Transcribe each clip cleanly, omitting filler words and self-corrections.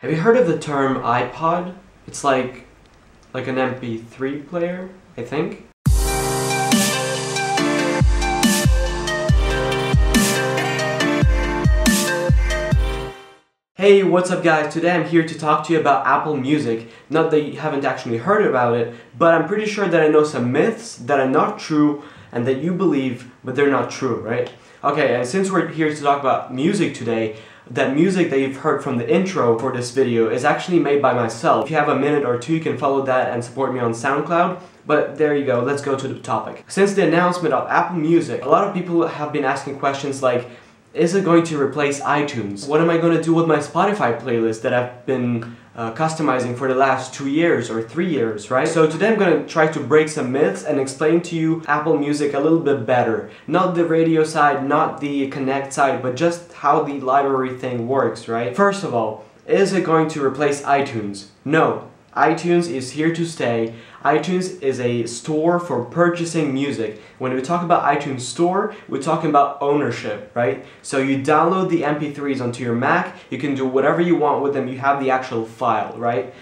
Have you heard of the term iPod? It's like an MP3 player, I think. Hey, what's up guys? Today I'm here to talk to you about Apple Music. Not that you haven't actually heard about it, but I'm pretty sure that I know some myths that are not true and that you believe, but they're not true, right? Okay, and since we're here to talk about music today, that music that you've heard from the intro for this video is actually made by myself. If you have a minute or two, you can follow that and support me on SoundCloud. But there you go, let's go to the topic. Since the announcement of Apple Music, a lot of people have been asking questions like, is it going to replace iTunes? What am I going to do with my Spotify playlist that I've been customizing for the last 2 years or 3 years, right? So today I'm going to try to break some myths and explain to you Apple Music a little bit better. Not the radio side, not the Connect side, but just how the library thing works, right? First of all, is it going to replace iTunes? No. iTunes is here to stay. iTunes is a store for purchasing music. When we talk about iTunes Store, we're talking about ownership, right? So you download the MP3s onto your Mac, you can do whatever you want with them, you have the actual file, right?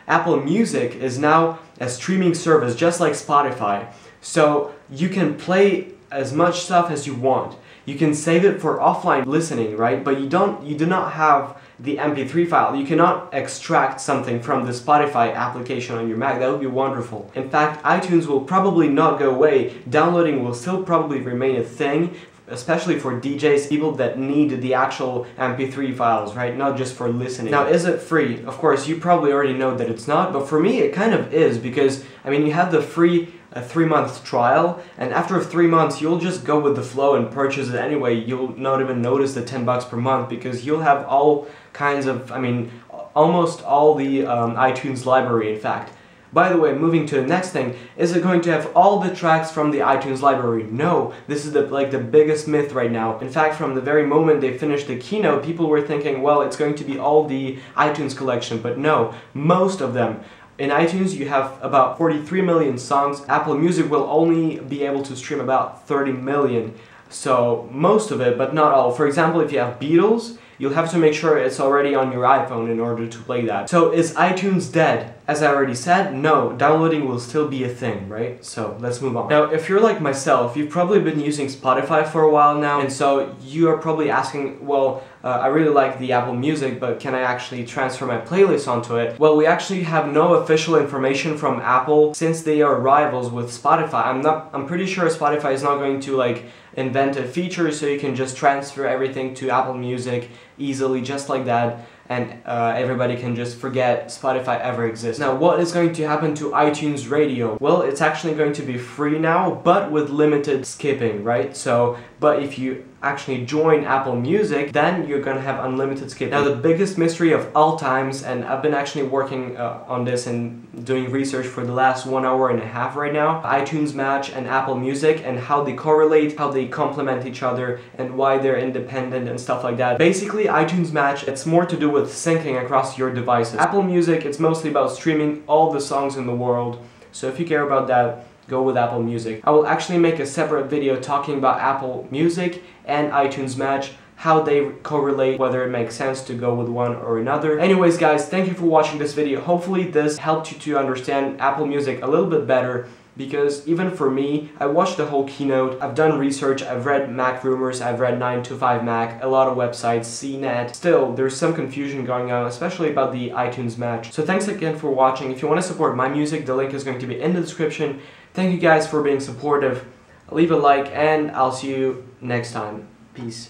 Apple Music is now a streaming service just like Spotify. So you can play as much stuff as you want. You can save it for offline listening, right? But you do not have the MP3 file. You cannot extract something from the Spotify application on your Mac. That would be wonderful. In fact, iTunes will probably not go away. Downloading will still probably remain a thing, especially for DJs, people that need the actual MP3 files, right? Not just for listening. Now, is it free? Of course, you probably already know that it's not, but for me, it kind of is because, I mean, you have the free 3-month trial, and after 3 months you'll just go with the flow and purchase it anyway. You'll not even notice the $10 per month because you'll have all kinds of, I mean, almost all the iTunes library, in fact. By the way, moving to the next thing, is it going to have all the tracks from the iTunes library? No, this is the biggest myth right now. In fact, from the very moment they finished the keynote, people were thinking, well, it's going to be all the iTunes collection, but no, most of them. In iTunes, you have about 43 million songs. Apple Music will only be able to stream about 30 million. So most of it, but not all. For example, if you have Beatles, you'll have to make sure it's already on your iPhone in order to play that. So is iTunes dead? As I already said, no, downloading will still be a thing, right? So let's move on. Now, if you're like myself, you've probably been using Spotify for a while now, and so you are probably asking, well, I really like the Apple Music, but can I actually transfer my playlist onto it? Well, we actually have no official information from Apple since they are rivals with Spotify. I'm pretty sure Spotify is not going to invent a feature so you can just transfer everything to Apple Music easily, just like that, and everybody can just forget Spotify ever exists. Now, what is going to happen to iTunes Radio? Well, it's actually going to be free now, but with limited skipping, right? So, but if you actually join Apple Music, then you're gonna have unlimited skipping. Now, the biggest mystery of all times, and I've been actually working on this and doing research for the last 1.5 hours right now, iTunes Match and Apple Music, and how they correlate, how they complement each other, and why they're independent and stuff like that. Basically, iTunes Match, it's more to do with syncing across your devices. Apple Music, it's mostly about streaming all the songs in the world. So if you care about that, go with Apple Music. I will actually make a separate video talking about Apple Music and iTunes Match, how they correlate, whether it makes sense to go with one or another. Anyways guys, thank you for watching this video. Hopefully this helped you to understand Apple Music a little bit better, because even for me, I watched the whole keynote, I've done research, I've read Mac Rumors, I've read 9to5Mac, a lot of websites, CNET. Still, there's some confusion going on, especially about the iTunes Match. So thanks again for watching. If you want to support my music, the link is going to be in the description. Thank you guys for being supportive. Leave a like and I'll see you next time. Peace.